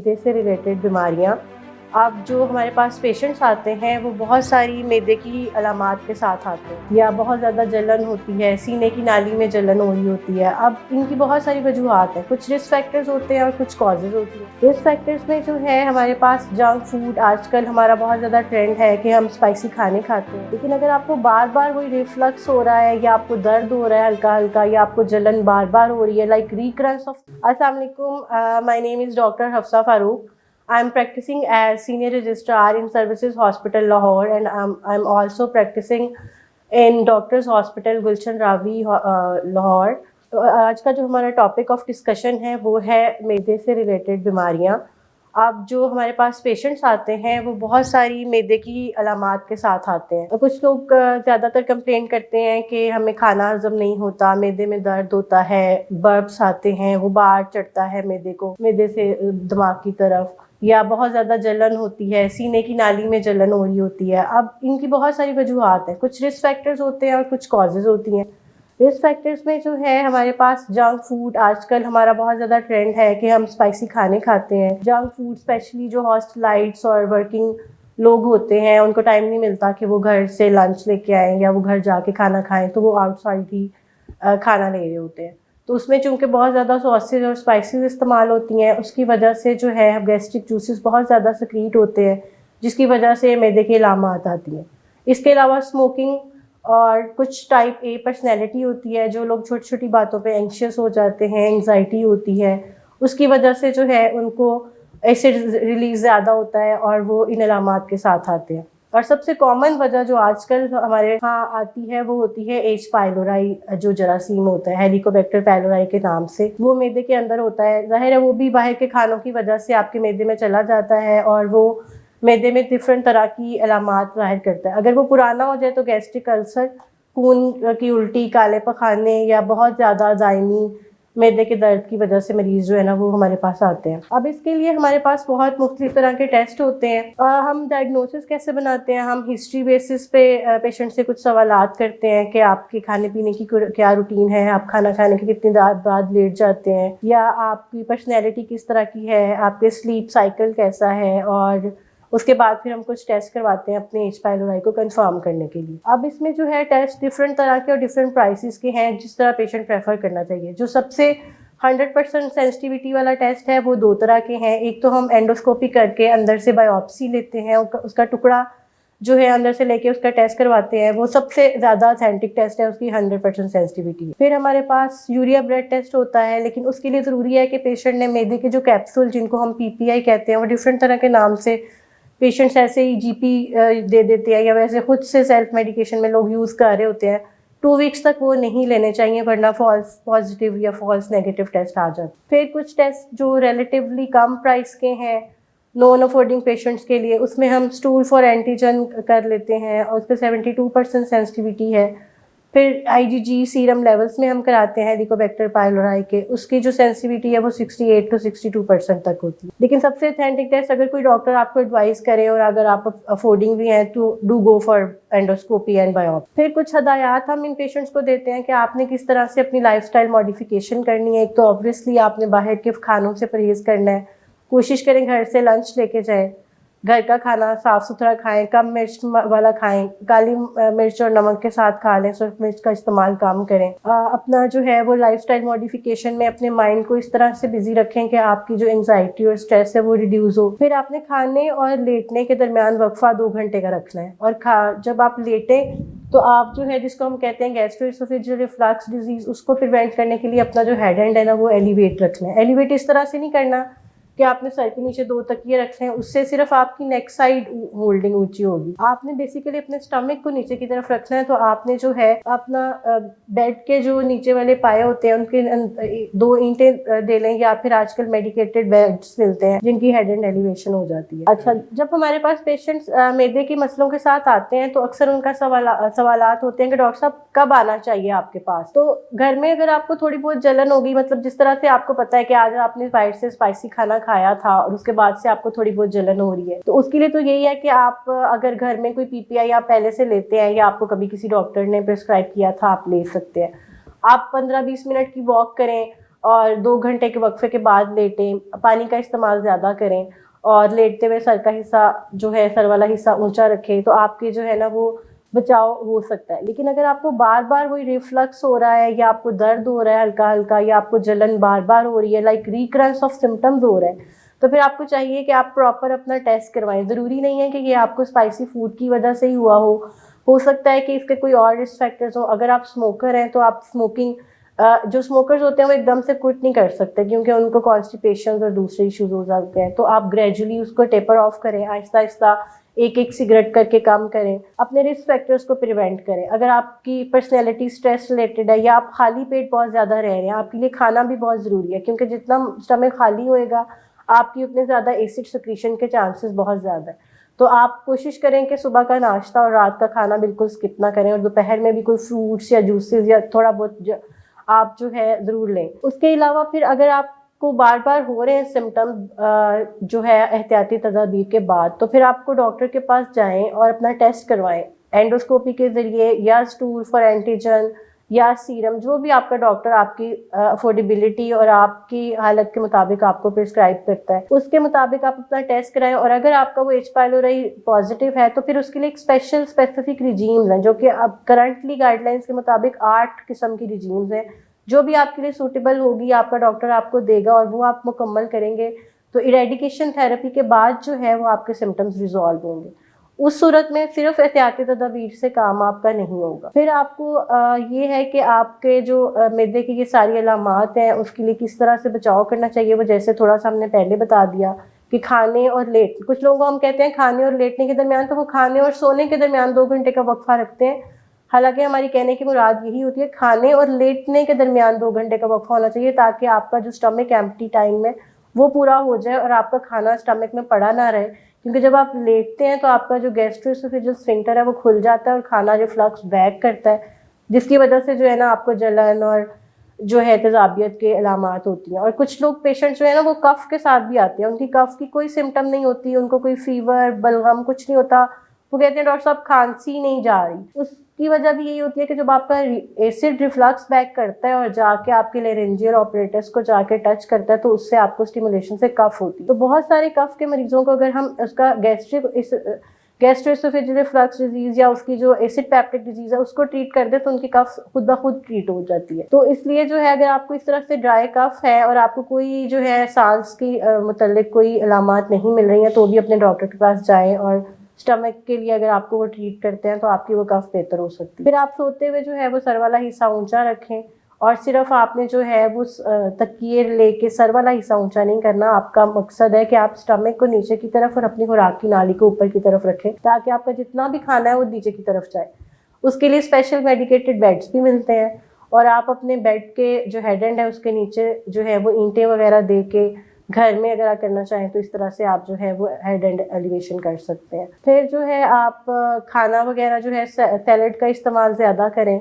मैदे से रिलेटेड बीमारियाँ। अब जो हमारे पास पेशेंट्स आते हैं वो बहुत सारी मैदे की अलामात के साथ आते हैं, या बहुत ज़्यादा जलन होती है, सीने की नाली में जलन हो रही होती है। अब इनकी बहुत सारी वजूहात हैं, कुछ रिस्क फैक्टर्स होते हैं और कुछ कॉजेज़ होती हैं। रिस्क फैक्टर्स में जो है हमारे पास जंक फूड, आजकल हमारा बहुत ज़्यादा ट्रेंड है कि हम स्पाइसी खाने खाते हैं। लेकिन अगर आपको बार बार वही रिफ्लक्स हो रहा है, या आपको दर्द हो रहा है हल्का हल्का, या आपको जलन बार बार हो रही है, लाइक रिकरेंस ऑफ। अस्सलाम वालेकुम, my name is doctor Hafsa Farooq. I'm practicing as senior registrar in Services Hospital Lahore, and I'm also practicing in Doctors Hospital Gulshan Ravi Lahore. तो आज का जो हमारा टॉपिक ऑफ डिस्कशन है वो है मैदे से रिलेटेड बीमारियाँ। अब जो हमारे पास पेशेंट्स आते हैं वो बहुत सारी मैदे की अलामात के साथ आते हैं। कुछ लोग ज़्यादातर कंप्लेंट करते हैं कि हमें खाना हजम नहीं होता, मैदे में दर्द होता है, बर्प्स आते हैं, गुबार चढ़ता है मैदे को, मैदे से दिमाग की तरफ, या बहुत ज़्यादा जलन होती है, सीने की नाली में जलन हो रही होती है। अब इनकी बहुत सारी वजूहात हैं, कुछ रिस्क फैक्टर्स होते हैं और कुछ कॉजेज़ होती हैं। रिस्क फैक्टर्स में जो है हमारे पास जंक फूड, आजकल हमारा बहुत ज़्यादा ट्रेंड है कि हम स्पाइसी खाने खाते हैं। जंक फूड स्पेशली जो हॉस्टलाइट्स और वर्किंग लोग होते हैं उनको टाइम नहीं मिलता कि वो घर से लंच लेके आएँ या वो घर जाके खाना खाएँ, तो वो आउटसाइड ही खाना ले रहे होते हैं। तो उसमें चूँकि बहुत ज़्यादा सॉसेज और स्पाइसेस इस्तेमाल होती हैं, उसकी वजह से जो है गैस्ट्रिक जूसेस बहुत ज़्यादा सिक्रीट होते हैं, जिसकी वजह से मैदे की अलामात आती हैं। इसके अलावा स्मोकिंग और कुछ टाइप ए पर्सनैलिटी होती है, जो लोग छोटी छोटी बातों पे एंग्शियस हो जाते हैं, एंग्जाइटी होती है, उसकी वजह से जो है उनको एसिड रिलीज ज़्यादा होता है और वो इन अलामात के साथ आते हैं। और सबसे कॉमन वजह जो आजकल हमारे यहाँ आती है वो होती है एच पाइलोराई, जो जरासीम होता है हेलिकोबैक्टर पाइलोराई के नाम से, वो मैदे के अंदर होता है। जाहिर है वो भी बाहर के खानों की वजह से आपके मैदे में चला जाता है और वो मैदे में डिफरेंट तरह की अलामात ज़ाहिर करता है। अगर वो पुराना हो जाए तो गैस्ट्रिक अल्सर, खून की उल्टी, काले पखाने, या बहुत ज़्यादा दायमी मैदे के दर्द की वजह से मरीज़ जो है ना वो हमारे पास आते हैं। अब इसके लिए हमारे पास बहुत मुख्तलिफ तरह के टेस्ट होते हैं। हम डायग्नोसिस कैसे बनाते हैं? हम हिस्ट्री बेसिस पे पेशेंट से कुछ सवालात करते हैं कि आपके खाने पीने की क्या रूटीन है, आप खाना खाने के कितनी देर बाद लेट जाते हैं, या आपकी पर्सनैलिटी किस तरह की है, आपके स्लीप साइकिल कैसा है, और उसके बाद फिर हम कुछ टेस्ट करवाते हैं अपने एच पाइलोराई को कंफर्म करने के लिए। अब इसमें जो है टेस्ट डिफरेंट तरह के और डिफरेंट प्राइसेस के हैं, जिस तरह पेशेंट प्रेफर करना चाहिए। जो सबसे 100% सेंसिटिविटी वाला टेस्ट है वो दो तरह के हैं। एक तो हम एंडोस्कोपी करके अंदर से बायोप्सी लेते हैं, उसका टुकड़ा जो है अंदर से लेके उसका टेस्ट करवाते हैं, वो सबसे ज़्यादा ऑथेंटिक टेस्ट है, उसकी 100% सेंसिटिविटी। फिर हमारे पास यूरिया ब्लड टेस्ट होता है, लेकिन उसके लिए ज़रूरी है कि पेशेंट ने मैदे के जो कैप्सूल, जिनको हम PPI कहते हैं, वो डिफरेंट तरह के नाम से पेशेंट्स ऐसे ही GP दे देते हैं, या वैसे खुद से सेल्फ मेडिकेशन में लोग यूज़ कर रहे होते हैं। 2 वीक्स तक वो नहीं लेने चाहिए, वरना फॉल्स पॉजिटिव या फॉल्स नेगेटिव टेस्ट आ जाते। फिर कुछ टेस्ट जो रिलेटिवली कम प्राइस के हैं नॉन अफोर्डिंग पेशेंट्स के लिए, उसमें हम स्टूल फॉर एंटीजन कर लेते हैं और उस पर 72% सेंसिटिविटी है। फिर IgG सीरम लेवल्स में हम कराते हैं हेलिकोबैक्टर पाइलोराई के, उसकी जो सेंसिटिविटी है वो 68 to 62% तक होती है। लेकिन सबसे ऑथेंटिक टेस्ट अगर कोई डॉक्टर आपको एडवाइस करे और अगर आप अफोर्डिंग भी हैं तो do go for endoscopy and biopsy. फिर कुछ हदायत हम इन पेशेंट्स को देते हैं कि आपने किस तरह से अपनी लाइफस्टाइल मॉडिफिकेशन करनी है। एक तो ऑब्वियसली आपने बाहर के खानों से परहेज करना है, कोशिश करें घर से लंच लेके जाएं, घर का खाना साफ़ सुथरा खाएं, कम मिर्च वाला खाएं, काली मिर्च और नमक के साथ खा लें, सिर्फ मिर्च का इस्तेमाल कम करें। अपना जो है वो लाइफस्टाइल मॉडिफिकेशन में अपने माइंड को इस तरह से बिजी रखें कि आपकी जो एंग्जाइटी और स्ट्रेस है वो रिड्यूस हो। फिर आपने खाने और लेटने के दरमियान वक्फा 2 घंटे का रखना है, और जब आप लेटें तो आप जो है, जिसको हम कहते हैं गैस्ट्रोएसोफेजियल रिफ्लक्स डिजीज़, उसको प्रिवेंट करने के लिए अपना जो हेड एंड है ना वो एलिवेट रखना है। एलिवेट इस तरह से नहीं करना कि आपने सर के नीचे 2 तकिए रखे हैं, उससे सिर्फ आपकी नेक साइड होल्डिंग ऊंची होगी। आपने बेसिकली अपने स्टमक को नीचे की तरफ रखना है, तो आपने जो है अपना बेड के जो नीचे वाले पाए होते हैं उनके 2 ईंटें दे लें, या फिर आजकल मेडिकेटेड बेड्स मिलते हैं जिनकी हेड एंड एलिवेशन हो जाती है। अच्छा, जब हमारे पास पेशेंट्स मैदे के मसलों के साथ आते हैं तो अक्सर उनका सवालात होते हैं कि डॉक्टर साहब कब आना चाहिए आपके पास। तो घर में अगर आपको थोड़ी बहुत जलन होगी, मतलब जिस तरह से आपको पता है कि आज आपने बाहर से स्पाइसी खाना खाया था और उसके बाद से आपको थोड़ी बहुत जलन हो रही है, तो उसके लिए तो यही है कि आप अगर घर में कोई PPI आप पहले से लेते हैं या आपको कभी किसी डॉक्टर ने प्रिस्क्राइब किया था, आप ले सकते हैं। आप 15-20 मिनट की वॉक करें और 2 घंटे के वक्फे के बाद लेटें, पानी का इस्तेमाल ज़्यादा करें और लेटते हुए सर का हिस्सा जो है, सर वाला हिस्सा ऊंचा रखें, तो आपके जो है ना वो बचाव हो सकता है। लेकिन अगर आपको बार बार वही रिफ्लक्स हो रहा है या आपको दर्द हो रहा है हल्का हल्का या आपको जलन बार बार हो रही है, लाइक रिकरेंस ऑफ सिम्टम्स हो रहा है, तो फिर आपको चाहिए कि आप प्रॉपर अपना टेस्ट करवाएं। ज़रूरी नहीं है कि ये आपको स्पाइसी फूड की वजह से ही हुआ हो सकता है कि इसके कोई और रिस्क फैक्टर्स हो। अगर आप स्मोकर हैं तो आप स्मोकिंग, जो स्मोकर्स होते हैं वो एकदम से क्विट नहीं कर सकते क्योंकि उनको कॉन्स्टिपेशन और दूसरे इश्यूज हो सकते हैं, तो आप ग्रेजुअली उसको टेपर ऑफ करें, आहिस्ता आहिस्ता एक एक सिगरेट करके कम करें, अपने रिस्क फैक्टर्स को प्रिवेंट करें। अगर आपकी पर्सनैलिटी स्ट्रेस रिलेटेड है या आप खाली पेट बहुत ज़्यादा रह रहे हैं, आपके लिए खाना भी बहुत ज़रूरी है क्योंकि जितना स्टमक खाली होएगा आपकी उतने ज़्यादा एसिड सिक्रीशन के चांसेस बहुत ज़्यादा है। तो आप कोशिश करें कि सुबह का नाश्ता और रात का खाना बिल्कुल स्किप ना करें और दोपहर में भी कोई फ्रूट्स या जूसेस या थोड़ा बहुत आप जो है ज़रूर लें। उसके अलावा फिर अगर आपको बार बार हो रहे हैं सिम्टम जो है एहतियाती तदाबीर के बाद, तो फिर आपको डॉक्टर के पास जाएं और अपना टेस्ट करवाएं एंडोस्कोपी के ज़रिए या स्टूल फॉर एंटीजन या सीरम, जो भी आपका डॉक्टर आपकी अफोर्डेबिलिटी और आपकी हालत के मुताबिक आपको प्रिस्क्राइब करता है, उसके मुताबिक आप अपना टेस्ट कराएं। और अगर आपका वो एच पाइलोरी पॉजिटिव है तो फिर उसके लिए एक स्पेशल स्पेसिफिक रिजीम्स हैं जो कि अब करंटली गाइडलाइंस के मुताबिक 8 किस्म की रिजीम्स हैं, जो भी आपके लिए सूटेबल होगी आपका डॉक्टर आपको देगा और वो आप मुकम्मल करेंगे तो इरेडिकेशन थेरेपी के बाद जो है वो आपके सिम्टम्स रिजॉल्व होंगे। उस सूरत में सिर्फ एहतियाती तदाबीर से काम आपका नहीं होगा। फिर आपको ये है कि आपके जो मैदे की ये सारी अलामात हैं उसके लिए किस तरह से बचाव करना चाहिए, वो जैसे थोड़ा सा हमने पहले बता दिया कि खाने और लेट, कुछ लोगों को हम कहते हैं खाने और लेटने के दरमियान, तो वो खाने और सोने के दरमियान 2 घंटे का वक्फा रखते हैं। हालांकि हमारी कहने की मुराद यही होती है खाने और लेटने के दरमियान 2 घंटे का वक्फा होना चाहिए ताकि आपका जो स्टमक एम्प्टी टाइम है वो पूरा हो जाए और आपका खाना स्टमक में पड़ा ना रहे, क्योंकि जब आप लेटते हैं तो आपका जो गैस्ट्रोएसोफेजियल स्फिंक्टर है वो खुल जाता है और खाना रिफ्लक्स बैक करता है, जिसकी वजह से जो है ना आपको जलन और जो है तेजाबियत के अलामात होती हैं। और कुछ लोग पेशेंट्स जो है ना वो कफ के साथ भी आते हैं, उनकी कफ की कोई सिम्टम नहीं होती, उनको कोई फीवर बलगम कुछ नहीं होता, वो कहते हैं डॉक्टर साहब खांसी नहीं जा रही। उसकी वजह भी यही होती है कि जब आपका एसिड रिफ्लक्स बैक करता है और जाके आपके लेरेंजियल ऑपरेटर्स को जाके टच करता है तो उससे आपको स्टिमुलेशन से कफ होती है। तो बहुत सारे कफ के मरीजों को अगर हम उसका गैस्ट्रोएसोफेजियल रिफ्लक्स डिजीज या उसकी जो एसिड पेप्टिक डिजीज है उसको ट्रीट कर दे तो उनकी कफ खुद ब खुद ट्रीट हो जाती है। तो इसलिए जो है अगर आपको इस तरह से ड्राई कफ है और आपको कोई जो है सांस की मुतल्लिक कोई अलामात नहीं मिल रही हैं तो भी अपने डॉक्टर के पास जाएं और स्टमक के लिए अगर आपको वो ट्रीट करते हैं तो आपकी वो कफ बेहतर हो सकती है। फिर आप सोते हुए जो है वो सर वाला हिस्सा ऊंचा रखें और सिर्फ आपने जो है वो तकिए लेके सर वाला हिस्सा ऊंचा नहीं करना। आपका मकसद है कि आप स्टमक को नीचे की तरफ और अपनी खुराक की नाली को ऊपर की तरफ रखें ताकि आपका जितना भी खाना है वो नीचे की तरफ जाए। उसके लिए स्पेशल मेडिकेटेड बेड्स भी मिलते हैं और आप अपने बेड के जो हेड एंड है उसके नीचे जो है वो ईंटें वगैरह दे के घर में अगर आप करना चाहें तो इस तरह से आप जो है वो हेड एंड एलिवेशन कर सकते हैं। फिर जो है आप खाना वगैरह जो है सैलड का इस्तेमाल ज़्यादा करें,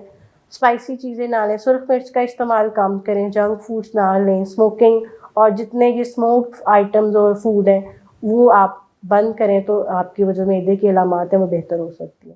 स्पाइसी चीज़ें ना लें, सुर्ख मिर्च का इस्तेमाल कम करें, जंक फूड्स ना लें, स्मोकिंग और जितने ये स्मोक्ड आइटम्स और फूड हैं वो आप बंद करें तो आपकी वो जो मैदे की अलामात हैं वो बेहतर हो सकती है।